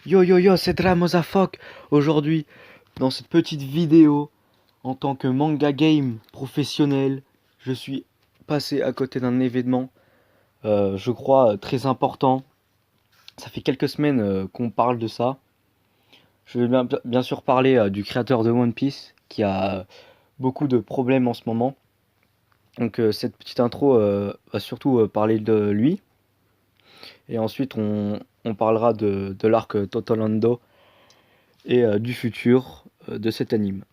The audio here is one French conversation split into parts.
Yo yo yo, c'est Dramozafok. Aujourd'hui, dans cette petite vidéo, en tant que manga game professionnel, je suis passé à côté d'un événement, je crois, très important. Ça fait quelques semaines qu'on parle de ça. Je vais bien sûr parler du créateur de One Piece, qui a beaucoup de problèmes en ce moment. Donc cette petite intro va surtout parler de lui. Et ensuite, on parlera de l'arc Totolando et du futur de cet anime.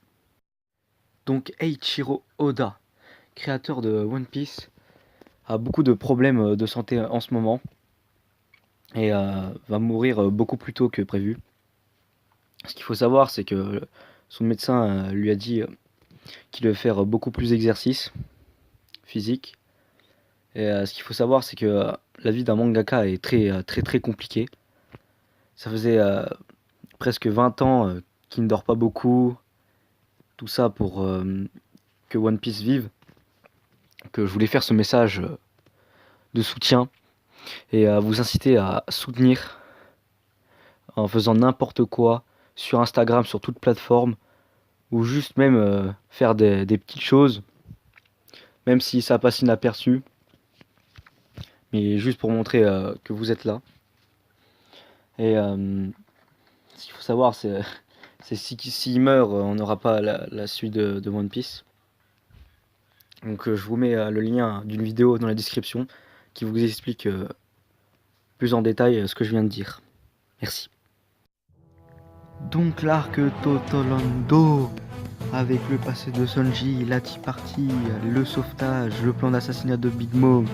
Donc Eiichiro Oda, créateur de One Piece, a beaucoup de problèmes de santé en ce moment et va mourir beaucoup plus tôt que prévu. Ce qu'il faut savoir, c'est que son médecin lui a dit qu'il devait faire beaucoup plus d'exercice physique. Et ce qu'il faut savoir, c'est que la vie d'un mangaka est très compliquée. Ça faisait presque 20 ans qu'il ne dort pas beaucoup. Tout ça pour que One Piece vive. Que je voulais faire ce message de soutien et à vous inciter à soutenir en faisant n'importe quoi sur Instagram, sur toute plateforme, ou juste même faire des petites choses, même si ça passe inaperçu, mais juste pour montrer que vous êtes là. Et ce qu'il faut savoir, c'est s'il meurt, on n'aura pas la suite de One Piece. Donc je vous mets le lien d'une vidéo dans la description qui vous explique plus en détail ce que je viens de dire. Merci. Donc l'arc Totolando, avec le passé de Sanji, la Tea Party, le sauvetage, le plan d'assassinat de Big Mom,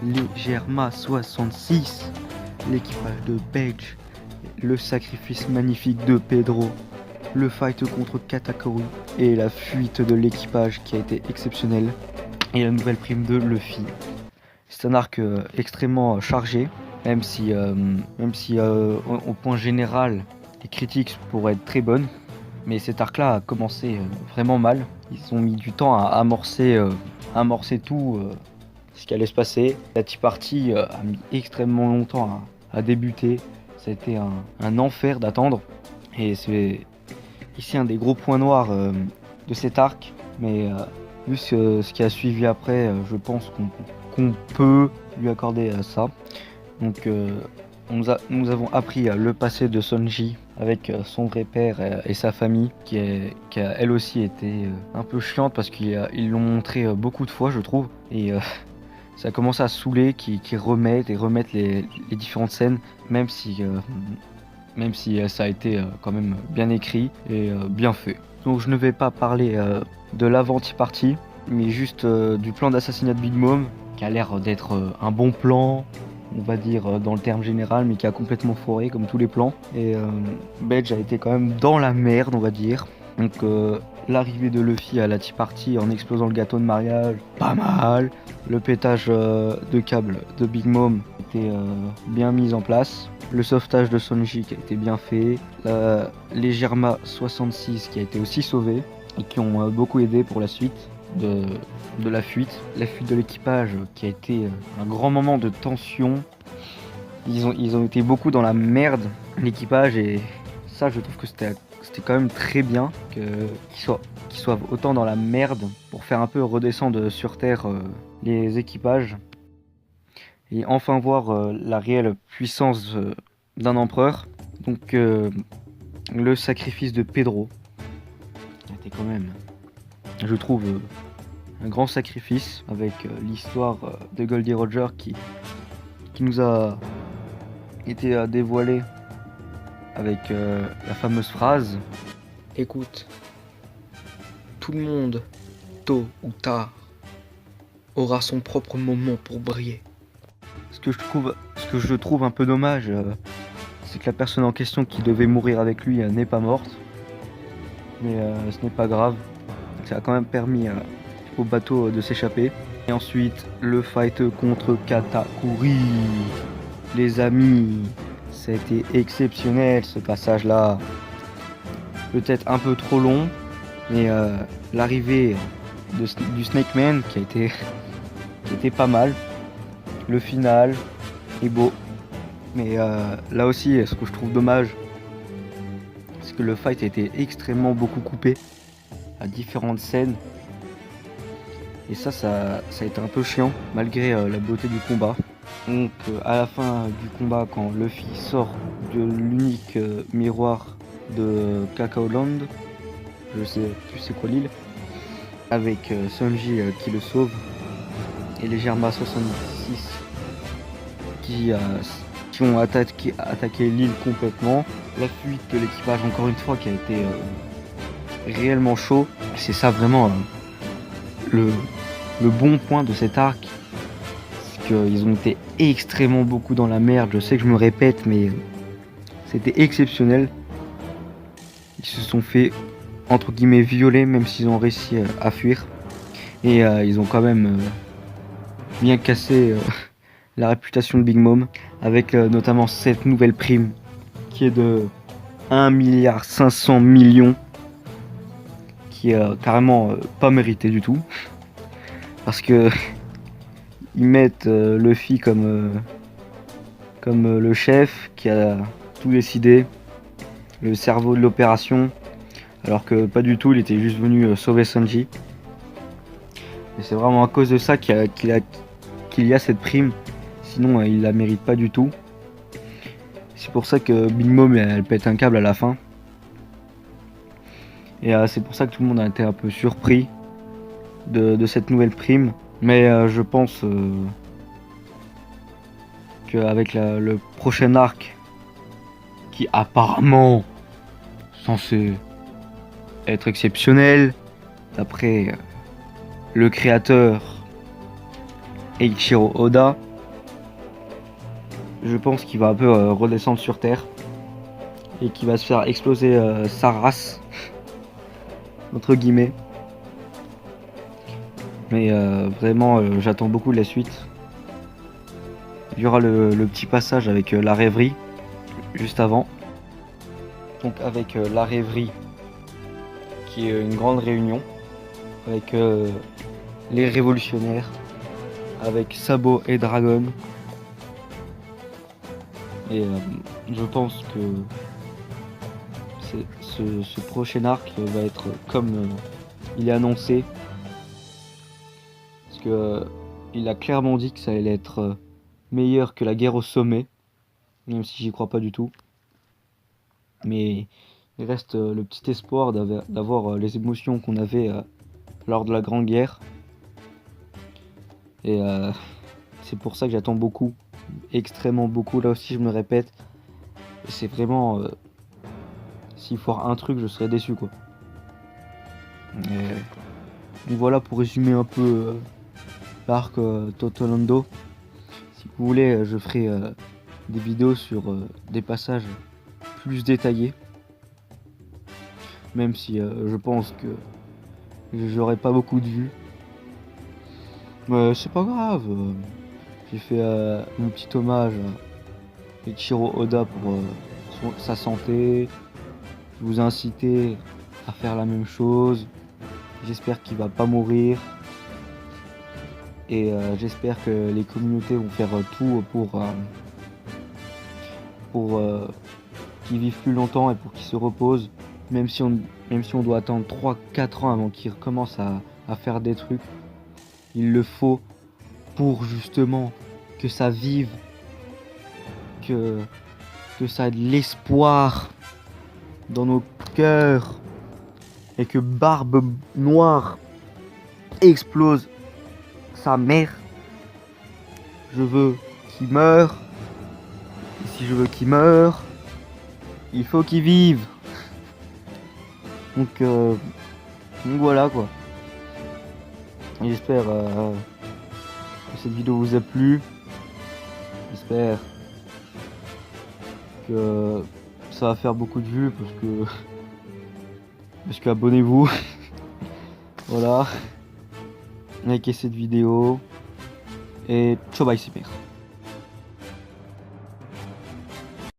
les Germa 66, l'équipage de Page, le sacrifice magnifique de Pedro, le fight contre Katakuri et la fuite de l'équipage qui a été exceptionnelle, et la nouvelle prime de Luffy. C'est un arc extrêmement chargé, même si au point général, les critiques pourraient être très bonnes, mais cet arc-là a commencé vraiment mal. Ils ont mis du temps à amorcer tout ce qui allait se passer. La Tea Party a mis extrêmement longtemps à débuter. Ça a été un enfer d'attendre. Et c'est ici un des gros points noirs de cet arc. Mais vu ce qui a suivi après, je pense qu'on peut lui accorder ça. Donc nous avons appris le passé de Sanji avec son vrai père et sa famille qui a elle aussi été un peu chiante parce qu'ils l'ont montré beaucoup de fois, je trouve, et ça commence à saouler qu'ils remettent les différentes scènes, même si ça a été quand même bien écrit et bien fait. Donc je ne vais pas parler de l'avant-partie, mais juste du plan d'assassinat de Big Mom qui a l'air d'être un bon plan, on va dire dans le terme général, mais qui a complètement foiré comme tous les plans. Et Bedge a été quand même dans la merde, on va dire. Donc l'arrivée de Luffy à la Tea Party en explosant le gâteau de mariage, pas mal. Le pétage de câble de Big Mom était bien mis en place. Le sauvetage de Sanji qui a été bien fait. Les Germa 66 qui a été aussi sauvé et qui ont beaucoup aidé pour la suite de la fuite de l'équipage qui a été un grand moment de tension. Ils ont été beaucoup dans la merde, l'équipage, et ça je trouve que c'était quand même très bien qu'ils soient autant dans la merde pour faire un peu redescendre sur terre les équipages et enfin voir la réelle puissance d'un empereur. Donc le sacrifice de Pedro était quand même, je trouve, un grand sacrifice avec l'histoire de Goldie Roger qui nous a été dévoilée avec la fameuse phrase: écoute, tout le monde, tôt ou tard, aura son propre moment pour briller. Ce que je trouve un peu dommage, c'est que la personne en question qui devait mourir avec lui n'est pas morte. Mais ce n'est pas grave, ça a quand même permis au bateau de s'échapper. Et ensuite, le fight contre Katakuri. Les amis, ça a été exceptionnel ce passage-là. Peut-être un peu trop long, mais l'arrivée du Snake Man qui était pas mal. Le final est beau. Mais là aussi, ce que je trouve dommage, parce que le fight a été extrêmement beaucoup coupé à différentes scènes. Et ça a été un peu chiant, malgré la beauté du combat. Donc à la fin du combat, quand Luffy sort de l'unique miroir de Cacao Land, je sais plus c'est quoi l'île, avec Sanji qui le sauve, et les Germa 66 qui ont attaqué l'île complètement. La fuite de l'équipage, encore une fois, qui a été réellement chaud. C'est ça vraiment le bon point de cet arc. C'est qu'ils ont été extrêmement beaucoup dans la merde. Je sais que je me répète, mais c'était exceptionnel. Ils se sont fait, entre guillemets, violer, même s'ils ont réussi à fuir. Et ils ont quand même bien cassé la réputation de Big Mom, avec notamment cette nouvelle prime qui est de 1,5 milliard, qui est carrément pas mérité du tout, parce que ils mettent Luffy comme le chef qui a tout décidé, le cerveau de l'opération, alors que pas du tout, il était juste venu sauver Sanji. Et c'est vraiment à cause de ça qu'il y a cette prime, sinon il la mérite pas du tout. C'est pour ça que Big Mom elle pète un câble à la fin. Et c'est pour ça que tout le monde a été un peu surpris de cette nouvelle prime. Mais je pense qu'avec le prochain arc, qui apparemment censé être exceptionnel, d'après le créateur Eiichiro Oda, je pense qu'il va un peu redescendre sur Terre et qu'il va se faire exploser sa race, entre guillemets. Mais vraiment, j'attends beaucoup de la suite. Il y aura le petit passage avec la rêverie, juste avant. Donc avec la rêverie, qui est une grande réunion, avec les révolutionnaires, avec Sabo et Dragon. Et je pense que ce prochain arc va être comme il est annoncé. Parce que il a clairement dit que ça allait être meilleur que la guerre au sommet. Même si j'y crois pas du tout. Mais il reste le petit espoir d'avoir les émotions qu'on avait lors de la Grande Guerre. Et c'est pour ça que j'attends beaucoup. Extrêmement beaucoup. Là aussi je me répète. C'est vraiment... s'il faut un truc, je serais déçu quoi. Donc voilà pour résumer un peu l'arc Totolando. Si vous voulez, je ferai des vidéos sur des passages plus détaillés. Même si je pense que j'aurai pas beaucoup de vues. Mais c'est pas grave. J'ai fait un petit hommage à Eiichiro Oda pour sa santé. Je vous ai incité à faire la même chose. J'espère qu'il va pas mourir. Et j'espère que les communautés vont faire tout pour qu'il vive plus longtemps et pour qu'il se repose. Même si on doit attendre 3-4 ans avant qu'il recommence à faire des trucs. Il le faut pour justement que ça vive. Que ça ait de l'espoir dans nos cœurs. Et que Barbe Noire explose sa mère. Je veux qu'il meure. Et si je veux qu'il meure, il faut qu'il vive. Donc voilà quoi. J'espère que cette vidéo vous a plu. J'espère que ça va faire beaucoup de vues parce que abonnez-vous. Voilà. Likez cette vidéo. Et ciao bye, c'est pire.